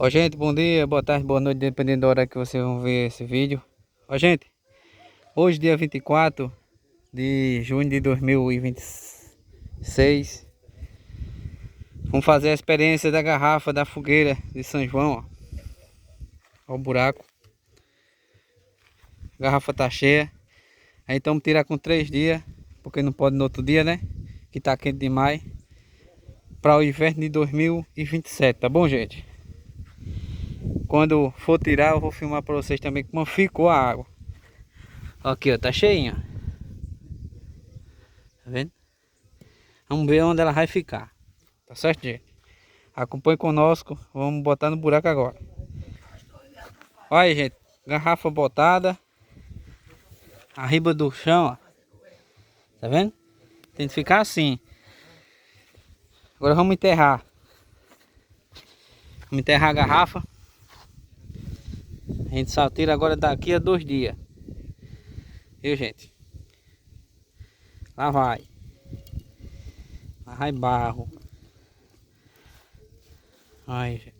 Ó, gente, bom dia, boa tarde, boa noite, dependendo da hora que vocês vão ver esse vídeo. Ó, gente, hoje, dia 24 de junho de 2026, vamos fazer a experiência da garrafa da fogueira de São João, ó. Ó o buraco. A garrafa tá cheia. Aí então tirar com 3 dias, porque não pode no outro dia, né? Que tá quente demais. Para o inverno de 2027, tá bom, gente? Quando for tirar, eu vou filmar para vocês também como ficou a água. Aqui, ó, tá cheinha. Tá vendo? Vamos ver onde ela vai ficar. Tá certo, gente? Acompanhe conosco. Vamos botar no buraco agora. Olha aí, gente. Garrafa botada. A riba do chão, ó. Tá vendo? Tem que ficar assim. Agora vamos enterrar. Vamos enterrar a garrafa. A gente só tira agora daqui a 2 dias. Viu, gente? Lá vai. Lá vai barro. Aí, gente.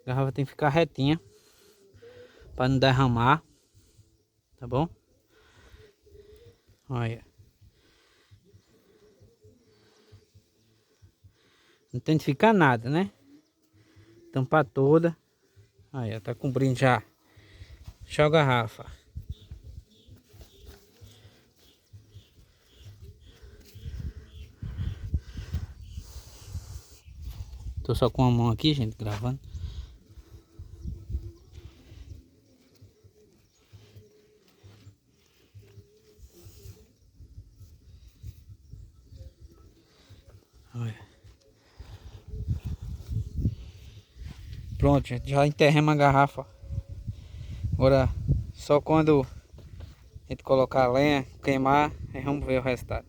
A garrafa tem que ficar retinha. Para não derramar. Tá bom? Olha. Não tem que ficar nada, né? Tampar toda. Aí, ó, tá cobrindo já. Deixa a garrafa. Tô só com a mão aqui, gente, gravando. Olha. Pronto, gente, já enterramos a garrafa. Agora, só quando a gente colocar a lenha, queimar, aí vamos ver o resultado.